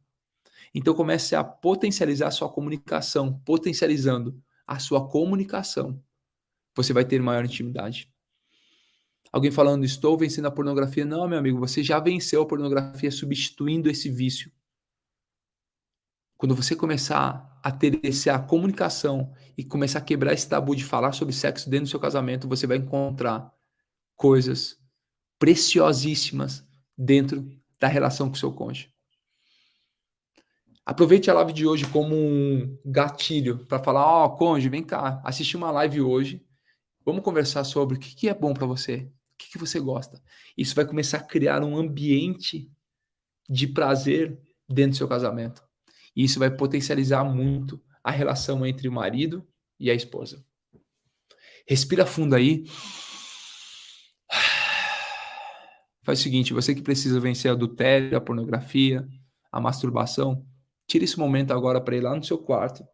Então comece a potencializar a sua comunicação. Potencializando a sua comunicação, você vai ter maior intimidade. Alguém falando, estou vencendo a pornografia. Não, meu amigo, você já venceu a pornografia substituindo esse vício. Quando você começar a ter a comunicação e começar a quebrar esse tabu de falar sobre sexo dentro do seu casamento, você vai encontrar coisas preciosíssimas dentro da relação com o seu cônjuge. Aproveite a live de hoje como um gatilho para falar, cônjuge, vem cá, assisti uma live hoje, vamos conversar sobre o que é bom para você, o que você gosta. Isso vai começar a criar um ambiente de prazer dentro do seu casamento. E isso vai potencializar muito a relação entre o marido e a esposa. Respira fundo aí. Faz o seguinte, você que precisa vencer a adultério, a pornografia, a masturbação, tire esse momento agora para ir lá no seu quarto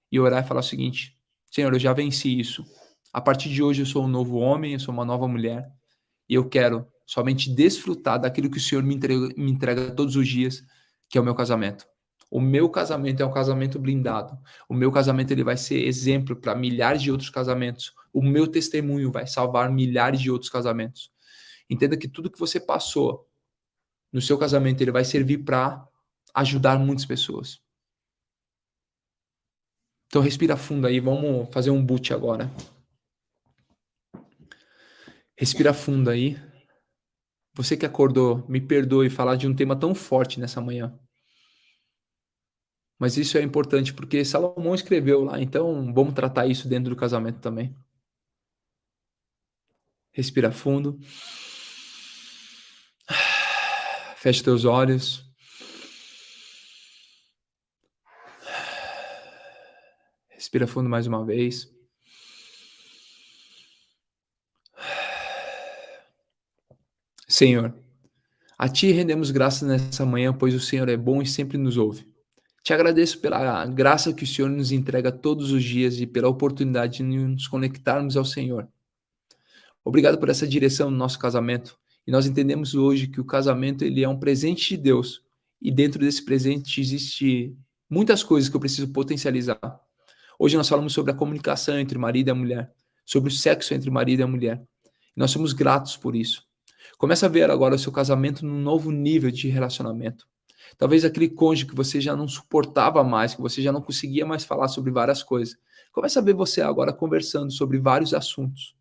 e orar e falar o seguinte: Senhor, eu já venci isso. A partir de hoje eu sou um novo homem, eu sou uma nova mulher, e eu quero somente desfrutar daquilo que o Senhor me entrega todos os dias, que é o meu casamento. O meu casamento é um casamento blindado. O meu casamento, ele vai ser exemplo para milhares de outros casamentos. O meu testemunho vai salvar milhares de outros casamentos. Entenda que tudo que você passou no seu casamento, ele vai servir para ajudar muitas pessoas. Então respira fundo aí, vamos fazer um boot agora. Respira fundo aí. Você que acordou, me perdoe falar de um tema tão forte nessa manhã. Mas isso é importante porque Salomão escreveu lá, então vamos tratar isso dentro do casamento também. Respira fundo. Feche teus olhos. Respira fundo mais uma vez. Senhor, a Ti rendemos graças nessa manhã, pois o Senhor é bom e sempre nos ouve. Te agradeço pela graça que o Senhor nos entrega todos os dias e pela oportunidade de nos conectarmos ao Senhor. Obrigado por essa direção no nosso casamento. E nós entendemos hoje que o casamento, ele é um presente de Deus. E dentro desse presente existe muitas coisas que eu preciso potencializar. Hoje nós falamos sobre a comunicação entre o marido e a mulher, sobre o sexo entre o marido e a mulher. E nós somos gratos por isso. Começa a ver agora o seu casamento num novo nível de relacionamento. Talvez aquele cônjuge que você já não suportava mais, que você já não conseguia mais falar sobre várias coisas. Começa a ver você agora conversando sobre vários assuntos.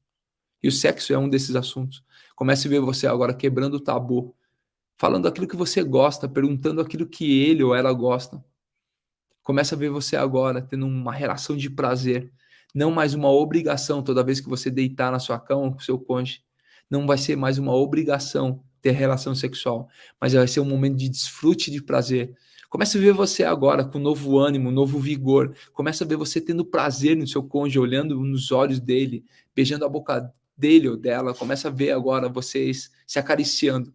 E o sexo é um desses assuntos. Comece a ver você agora quebrando o tabu, falando aquilo que você gosta, perguntando aquilo que ele ou ela gosta. Comece a ver você agora tendo uma relação de prazer, não mais uma obrigação toda vez que você deitar na sua cama com o seu cônjuge. Não vai ser mais uma obrigação ter relação sexual, mas vai ser um momento de desfrute de prazer. Começa a ver você agora com novo ânimo, novo vigor. Começa a ver você tendo prazer no seu cônjuge, olhando nos olhos dele, beijando a boca dele ou dela. Começa a ver agora vocês se acariciando.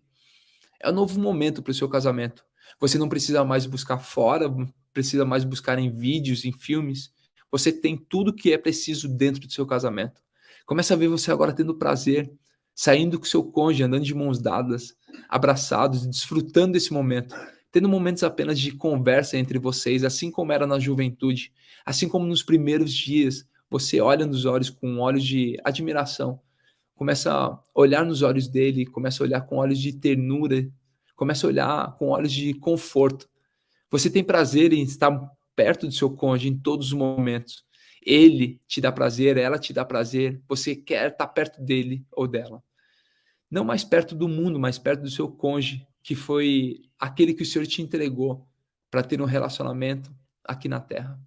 É um novo momento para o seu casamento. Você não precisa mais buscar fora, não precisa mais buscar em vídeos, em filmes. Você tem tudo que é preciso dentro do seu casamento. Começa a ver você agora tendo prazer, saindo com seu cônjuge, andando de mãos dadas, abraçados, desfrutando desse momento, tendo momentos apenas de conversa entre vocês, assim como era na juventude, assim como nos primeiros dias, você olha nos olhos com olhos de admiração, começa a olhar nos olhos dele, começa a olhar com olhos de ternura, começa a olhar com olhos de conforto. Você tem prazer em estar perto do seu cônjuge em todos os momentos. Ele te dá prazer, ela te dá prazer, você quer estar perto dele ou dela. Não mais perto do mundo, mas perto do seu cônjuge, que foi aquele que o Senhor te entregou para ter um relacionamento aqui na Terra.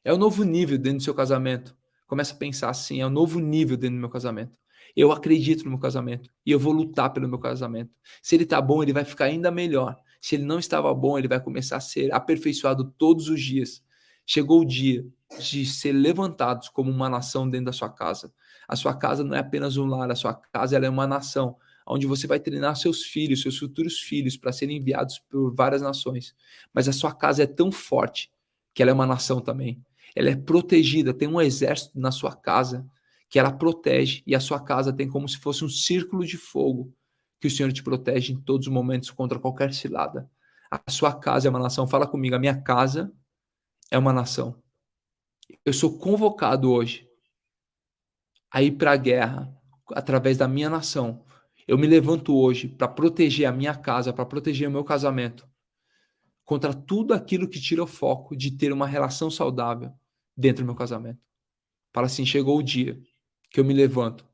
É um novo nível dentro do seu casamento. Começa a pensar assim, é um novo nível dentro do meu casamento. Eu acredito no meu casamento e eu vou lutar pelo meu casamento. Se ele está bom, ele vai ficar ainda melhor. Se ele não estava bom, ele vai começar a ser aperfeiçoado todos os dias. Chegou o dia de ser levantados como uma nação dentro da sua casa. A sua casa não é apenas um lar, a sua casa ela é uma nação, onde você vai treinar seus filhos, seus futuros filhos, para serem enviados por várias nações. Mas a sua casa é tão forte que ela é uma nação também. Ela é protegida, tem um exército na sua casa que ela protege, e a sua casa tem como se fosse um círculo de fogo que o Senhor te protege em todos os momentos contra qualquer cilada. A sua casa é uma nação. Fala comigo, a minha casa é uma nação. Eu sou convocado hoje a ir para a guerra através da minha nação. Eu me levanto hoje para proteger a minha casa, para proteger o meu casamento contra tudo aquilo que tira o foco de ter uma relação saudável dentro do meu casamento. Fala assim, chegou o dia que eu me levanto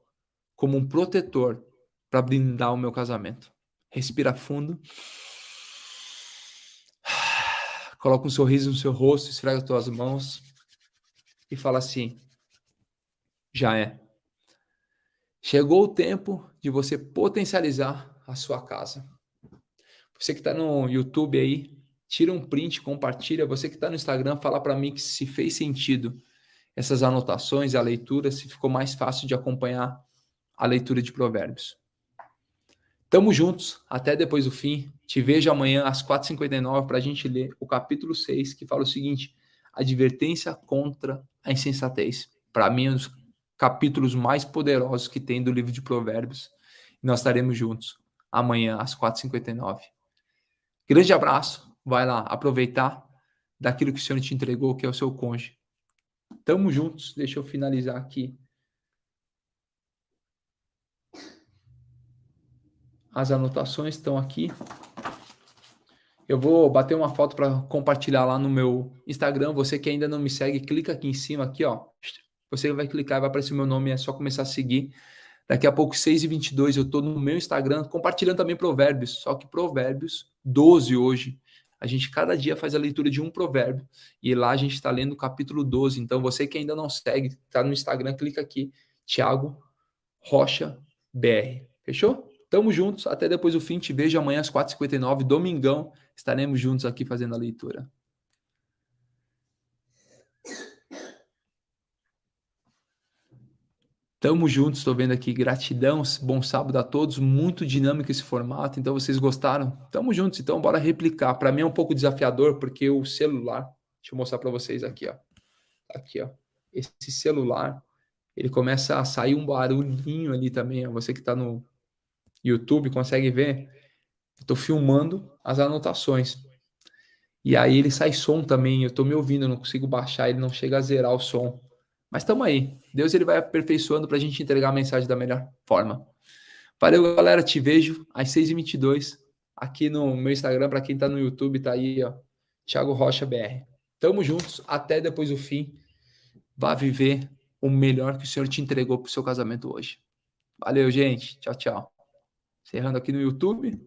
como um protetor para blindar o meu casamento. Respira fundo. Coloca um sorriso no seu rosto, esfrega as tuas mãos e fala assim, já é. Chegou o tempo de você potencializar a sua casa. Você que está no YouTube aí, tira um print, compartilha. Você que está no Instagram, fala para mim que se fez sentido essas anotações, a leitura, se ficou mais fácil de acompanhar a leitura de Provérbios. Tamo juntos, até depois do fim. Te vejo amanhã às 4h59 para a gente ler o capítulo 6, que fala o seguinte, advertência contra a insensatez. Para mim, é um dos capítulos mais poderosos que tem do livro de Provérbios. Nós estaremos juntos amanhã às 4h59. Grande abraço, vai lá aproveitar daquilo que o Senhor te entregou, que é o seu cônjuge. Tamo juntos, deixa eu finalizar aqui. As anotações estão aqui. Eu vou bater uma foto para compartilhar lá no meu Instagram. Você que ainda não me segue, clica aqui em cima, aqui, ó. Você vai clicar, vai aparecer o meu nome, é só começar a seguir. Daqui a pouco, 6h22, eu estou no meu Instagram, compartilhando também provérbios, só que provérbios 12 hoje. A gente cada dia faz a leitura de um provérbio, e lá a gente está lendo o capítulo 12. Então, você que ainda não segue, está no Instagram, clica aqui, Thiago Rocha BR. Fechou? Tamo juntos, até depois do fim, te vejo amanhã às 4h59, domingão, estaremos juntos aqui fazendo a leitura. Tamo juntos, estou vendo aqui, gratidão, bom sábado a todos, muito dinâmico esse formato, então vocês gostaram? Tamo juntos, então bora replicar. Para mim é um pouco desafiador, porque o celular, deixa eu mostrar para vocês aqui, ó. Aqui, ó. Esse celular, ele começa a sair um barulhinho ali também, ó. Você que tá no YouTube consegue ver? Estou filmando as anotações. E aí ele sai som também, eu estou me ouvindo, eu não consigo baixar, ele não chega a zerar o som. Mas estamos aí. Deus ele vai aperfeiçoando para a gente entregar a mensagem da melhor forma. Valeu, galera. Te vejo às 6h22 aqui no meu Instagram. Para quem está no YouTube, tá aí, ó. Thiago Rocha BR. Tamo juntos. Até depois do fim. Vá viver o melhor que o Senhor te entregou para o seu casamento hoje. Valeu, gente. Tchau, tchau. Encerrando aqui no YouTube.